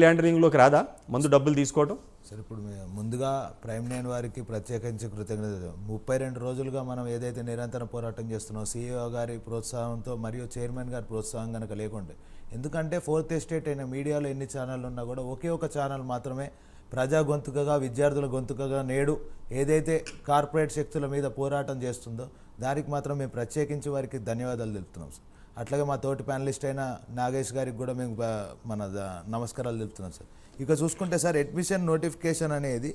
ల్యాండరింగ్లోకి రాదా మందు డబ్బులు తీసుకోవడం? సరే, ఇప్పుడు ముందుగా ప్రైమ్ నైన్ వారికి ప్రత్యేకించి కృతజ్ఞతలు. 32 రోజులుగా మనం ఏదైతే నిరంతరం పోరాటం చేస్తున్నాం CEO గారి ప్రోత్సాహంతో మరియు చైర్మన్ గారి ప్రోత్సాహం కనుక లేకుండే, ఎందుకంటే ఫోర్త్ ఎస్టేట్ అయిన మీడియాలో ఎన్ని ఛానళ్ళు ఉన్నా కూడా ఒకే ఒక ఛానల్ మాత్రమే ప్రజా గొంతుకగా, విద్యార్థుల గొంతుకగా నేడు ఏదైతే కార్పొరేట్ శక్తుల మీద పోరాటం చేస్తుందో దానికి మాత్రం మేము ప్రత్యేకించి వారికి ధన్యవాదాలు తెలుపుతున్నాం సార్. అట్లాగే మా తోటి ప్యానలిస్ట్ అయిన నాగేష్ గారికి కూడా మేము నమస్కారాలు తెలుపుతున్నాం సార్. ఇక చూసుకుంటే సార్, అడ్మిషన్ నోటిఫికేషన్ అనేది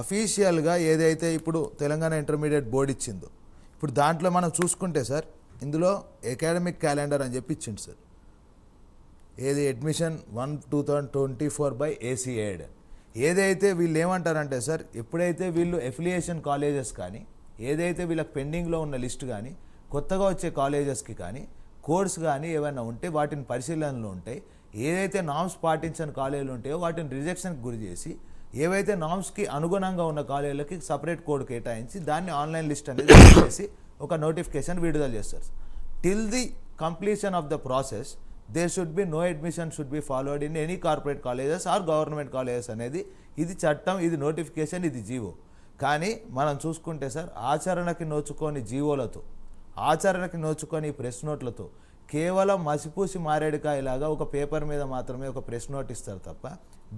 అఫీషియల్గా ఏదైతే ఇప్పుడు తెలంగాణ ఇంటర్మీడియట్ బోర్డు ఇచ్చిందో, ఇప్పుడు దాంట్లో మనం చూసుకుంటే సార్, ఇందులో అకాడమిక్ క్యాలెండర్ అని చెప్పి ఇచ్చింది సార్. ఏది అడ్మిషన్ 1/2024 ఏదైతే వీళ్ళు ఏమంటారంటే సార్, ఎప్పుడైతే వీళ్ళు ఎఫిలియేషన్ కాలేజెస్ కానీ, ఏదైతే వీళ్ళకి పెండింగ్లో ఉన్న లిస్ట్ కానీ, కొత్తగా వచ్చే కాలేజెస్కి కానీ కోర్స్ కానీ ఏమైనా ఉంటే వాటిని పరిశీలనలో ఉంటాయి. ఏదైతే నామ్స్ పాటించని కాలేజీలు ఉంటాయో వాటిని రిజెక్షన్కి గురి చేసి, ఏవైతే నామ్స్కి అనుగుణంగా ఉన్న కాలేజీలకి సపరేట్ కోడ్ కేటాయించి దాన్ని ఆన్లైన్ లిస్ట్ అనేది చేసి ఒక నోటిఫికేషన్ విడుదల చేస్తారు. Till the completion of the process there should be no admission should be followed in any corporate colleges or government colleges అనేది ఇది చట్టం, ఇది నోటిఫికేషన్, ఇది జీవో. కానీ మనం చూసుకుంటే సార్, ఆచరణకి నోచుకొని జీవోలతో, ఆచరణకి నోచుకొని ప్రెస్ నోట్లతో కేవలం మసిపూసి మారేడుకాయలాగా ఒక పేపర్ మీద మాత్రమే ఒక ప్రెస్ నోట్ ఇస్తారు తప్ప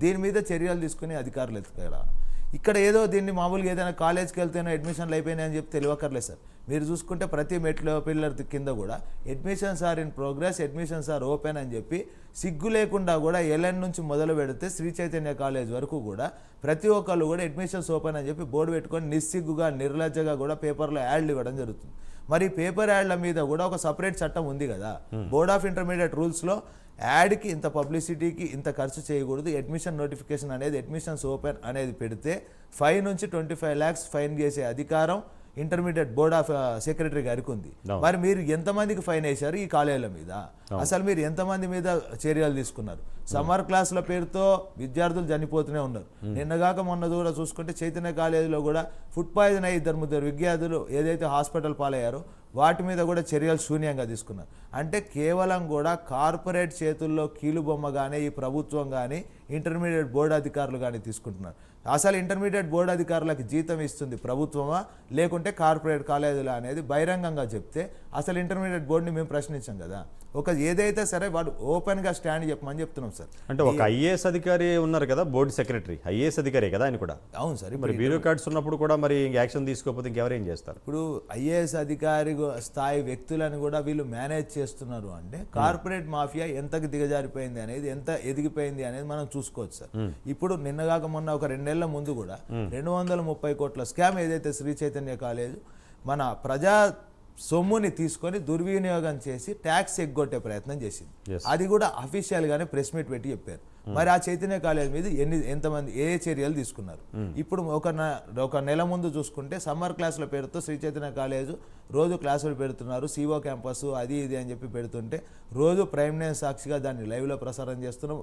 దీని మీద చర్యలు తీసుకునే అధికారులు ఎత్తుకెళ్ళాలి. ఇక్కడ ఏదో దీన్ని మామూలుగా ఏదైనా కాలేజ్కి వెళ్తేనో అడ్మిషన్లు అయిపోయినాయని చెప్పి తెలియకర్లేదు సార్. మీరు చూసుకుంటే ప్రతి మెట్లో పిల్లర్ కింద కూడా admissions are in progress, admissions are open అని చెప్పి సిగ్గు లేకుండా కూడా ఎల్ఎన్ నుంచి మొదలు పెడితే శ్రీ చైతన్య కాలేజ్ వరకు కూడా ప్రతి ఒక్కళ్ళు కూడా అడ్మిషన్స్ ఓపెన్ అని చెప్పి బోర్డు పెట్టుకొని నిస్సిగ్గుగా, నిర్లజ్జగా కూడా పేపర్లో యాడ్లు ఇవ్వడం జరుగుతుంది. మరి పేపర్ యాడ్ల మీద కూడా ఒక సపరేట్ చట్టం ఉంది కదా. బోర్డ్ ఆఫ్ ఇంటర్మీడియట్ రూల్స్లో యాడ్కి ఇంత పబ్లిసిటీకి ఇంత ఖర్చు చేయకూడదు, అడ్మిషన్ నోటిఫికేషన్ అనేది అడ్మిషన్స్ ఓపెన్ అనేది పెడితే 5 నుంచి 25 lakhs ఫైన్ చేసే అధికారం ఇంటర్మీడియట్ బోర్డ్ ఆఫ్ సెక్రటరీ గారికి ఉంది. మరి మీరు ఎంతమందికి ఫైన్ వేశారు ఈ కాలేజీల మీద? అసలు మీరు ఎంతమంది మీద చర్యలు తీసుకున్నారు? సమ్మర్ క్లాసుల పేరుతో విద్యార్థులు చనిపోతూనే ఉన్నారు. నిన్నగాక మొన్న కూడా చూసుకుంటే చైతన్య కాలేజీలో కూడా ఫుడ్ పాయిజన్ అయ్యి 2-3 విద్యార్థులు ఏదైతే హాస్పిటల్ పాలయ్యారో వాటి మీద కూడా చర్యలు శూన్యంగా తీసుకున్నారు. అంటే కేవలం కూడా కార్పొరేట్ చేతుల్లో కీలుబొమ్మగానే ఈ ప్రభుత్వం కానీ ఇంటర్మీడియట్ బోర్డు అధికారులు కానీ తీసుకుంటున్నారు. అసలు ఇంటర్మీడియట్ బోర్డు అధికారులకు జీతం ఇస్తుంది ప్రభుత్వమా లేకుంటే కార్పొరేట్ కాలేజీలా అనేది బహిరంగంగా చెప్తే అసలు ఇంటర్మీడియట్ బోర్డుని మేము ప్రశ్నించాం కదా. ఒక ఏదైతే సరే వాడు ఓపెన్గా స్టాండ్ చెప్పమని చెప్తున్నాం సార్. అంటే ఒక ఐఏఎస్ అధికారి ఉన్నారు కదా బోర్డు సెక్రటరీ, ఐఏఎస్ అధికారి కదా ఆయన కూడా. అవును సార్. మరి బ్యూరోక్రాట్స్ ఉన్నప్పుడు కూడా మరి యాక్షన్ తీసుకోకపోతే ఇంకెవరేం చేస్తారు? ఇప్పుడు ఐఏఎస్ అధికారి స్థాయి వ్యక్తులను కూడా వీళ్ళు మేనేజ్ చేస్తున్నారు అంటే కార్పొరేట్ మాఫియా ఎంతకు దిగజారిపోయింది అనేది, ఎంత ఎదిగిపోయింది అనేది మనం చూసుకోవచ్చు సార్. ఇప్పుడు నిన్నగాక మొన్న ఒక 2 నెలల ముందు కూడా 230 కోట్ల స్కామ్ ఏదైతే శ్రీ చైతన్య కాలేజ్ మన ప్రజా సొమ్ముని తీసుకొని దుర్వినియోగం చేసి ట్యాక్స్ ఎగ్గొట్టే ప్రయత్నం చేసింది. అది కూడా అఫీషియల్గానే ప్రెస్ మీట్ పెట్టి చెప్పారు. మరి ఆ చైతన్య కాలేజ్ మీద ఎంతమంది ఏ చర్యలు తీసుకున్నారు? ఇప్పుడు ఒక నెల ముందు చూసుకుంటే సమ్మర్ క్లాసుల పేరుతో శ్రీ చైతన్య కాలేజ్ రోజు క్లాసులు పెడుతున్నారు, సిఓ క్యాంపస్ అది ఇది అని చెప్పి పెడుతుంటే రోజు ప్రైమ్ నైన్ సాక్షిగా దాన్ని లైవ్లో ప్రసారం చేస్తున్నాం.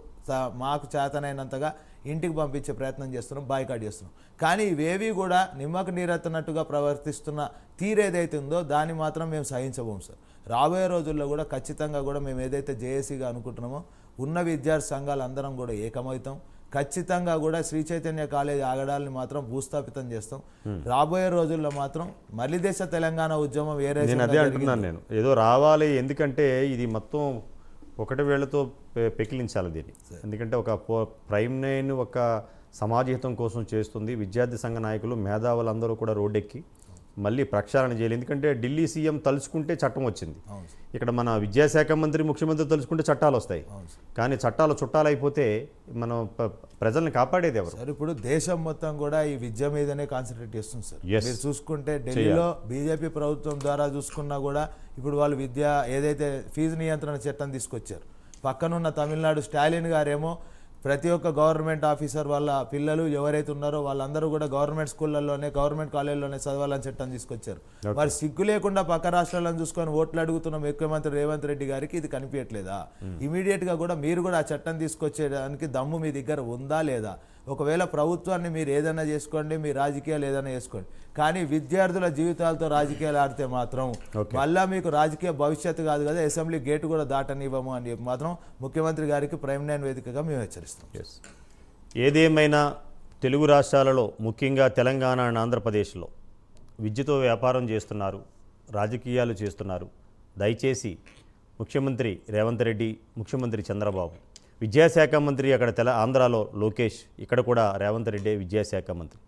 మాకు చేతనైనంతగా ఇంటికి పంపించే ప్రయత్నం చేస్తున్నాం, బాయ్కాట్ చేస్తున్నాం. కానీ ఇవేవి కూడా నిమ్మకు నీరెత్తనట్టుగా ప్రవర్తిస్తున్న తీరేదైతే ఉందో దాన్ని మాత్రం మేము సహించబోము సార్. రాబోయే రోజుల్లో కూడా ఖచ్చితంగా కూడా మేము ఏదైతే జేఏసీగా అనుకుంటున్నామో ఉన్న విద్యార్థి సంఘాలు అందరం కూడా ఏకమవుతాం. ఖచ్చితంగా కూడా శ్రీ చైతన్య కాలేజ్ ఆగడాలని మాత్రం భూస్థాపితం చేస్తాం. రాబోయే రోజుల్లో మాత్రం మళ్ళీ దేశ తెలంగాణ ఉద్యమం వేరే అదే అంటున్నాను నేను, ఏదో రావాలి. ఎందుకంటే ఇది మొత్తం ఒకటి వేళ్లతో పెకిలించాలి దీన్ని. ఎందుకంటే ఒక ప్రైమ్ నైన్ ఒక సమాజహితం కోసం చేస్తుంది. విద్యార్థి సంఘ నాయకులు, మేధావులందరూ కూడా రోడ్డెక్కి మళ్ళీ ప్రక్షాళన చేయాలి. ఎందుకంటే ఢిల్లీ సీఎం తలుచుకుంటే చట్టం వచ్చింది, ఇక్కడ మన విద్యాశాఖ మంత్రి, ముఖ్యమంత్రి తలుచుకుంటే చట్టాలు వస్తాయి. కానీ చట్టాలు చుట్టాలైపోతే మనం ప్రజల్ని కాపాడేది ఎవరు సార్? ఇప్పుడు దేశం మొత్తం కూడా ఈ విద్య మీదనే కాన్సన్ట్రేట్ చేస్తుంది సార్. మీరు చూసుకుంటే ఢిల్లీలో బీజేపీ ప్రభుత్వం ద్వారా చూసుకున్నా కూడా ఇప్పుడు వాళ్ళు విద్య ఏదైతే ఫీజు నియంత్రణ చట్టం తీసుకొచ్చారు, పక్కనున్న తమిళనాడు స్టాలిన్ గారేమో ప్రతి ఒక్క గవర్నమెంట్ ఆఫీసర్ వాళ్ళ పిల్లలు ఎవరైతే ఉన్నారో వాళ్ళందరూ కూడా గవర్నమెంట్ స్కూళ్ళల్లోనే, గవర్నమెంట్ కాలేజీలోనే చదవాలని చట్టం తీసుకొచ్చారు. మరి సిగ్గు లేకుండా పక్క రాష్ట్రాలను చూసుకొని ఓట్లు అడుగుతున్న ముఖ్యమంత్రి రేవంత్ రెడ్డి గారికి ఇది కనిపించట్లేదా? ఇమీడియట్గా కూడా మీరు కూడా ఆ చట్టం తీసుకొచ్చేదానికి దమ్ము మీ దగ్గర ఉందా లేదా? ఒకవేళ ప్రభుత్వాన్ని మీరు ఏదైనా చేసుకోండి, మీ రాజకీయాలు ఏదైనా చేసుకోండి, కానీ విద్యార్థుల జీవితాలతో రాజకీయాలు ఆడితే మాత్రం మళ్ళా మీకు రాజకీయ భవిష్యత్తు కాదు కదా, అసెంబ్లీ గేటు కూడా దాటనివ్వము అని చెప్పి మాత్రం ముఖ్యమంత్రి గారికి ప్రైమ్ నైన్ వేదికగా మేము హెచ్చరిస్తాం. పాటిస్తాం. ఎస్. ఏదేమైనా తెలుగు రాష్ట్రాలలో ముఖ్యంగా తెలంగాణ అండ్ ఆంధ్రప్రదేశ్లో విద్యతో వ్యాపారం చేస్తున్నారు, రాజకీయాలు చేస్తున్నారు. దయచేసి ముఖ్యమంత్రి రేవంత్ రెడ్డి, ముఖ్యమంత్రి చంద్రబాబు, విద్యాశాఖ మంత్రి అక్కడ ఆంధ్రాలో లోకేష్, ఇక్కడ కూడా రేవంత్ రెడ్డి విద్యాశాఖ మంత్రి,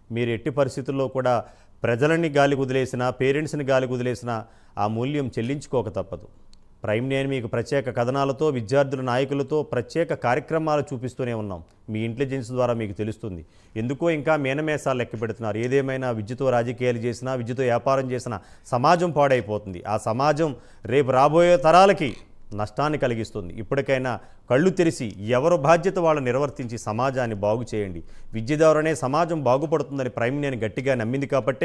మీరు ఎట్టి పరిస్థితుల్లో కూడా ప్రజలని గాలి కుదిలేసినా, పేరెంట్స్ని గాలి కుదిలేసినా ఆ మూల్యం చెల్లించుకోక తప్పదు. ప్రైమ్ నేను మీకు ప్రత్యేక కథనాలతో, విద్యార్థుల నాయకులతో ప్రత్యేక కార్యక్రమాలు చూపిస్తూనే ఉన్నాం. మీ ఇంటెలిజెన్స్ ద్వారా మీకు తెలుస్తుంది. ఎందుకో ఇంకా మేనమేసాలు లెక్క పెడుతున్నారు. ఏదేమైనా విద్యతో రాజకీయాలు చేసినా, విద్యతో వ్యాపారం చేసినా సమాజం పాడైపోతుంది. ఆ సమాజం రేపు రాబోయే తరాలకి నష్టాన్ని కలిగిస్తుంది. ఇప్పటికైనా కళ్ళు తెరిచి ఎవరు బాధ్యత వాళ్ళు నిర్వర్తించి సమాజాన్ని బాగు చేయండి. విద్య ద్వారానే సమాజం బాగుపడుతుందని ప్రైమ్ నేను గట్టిగా నమ్మింది కాబట్టి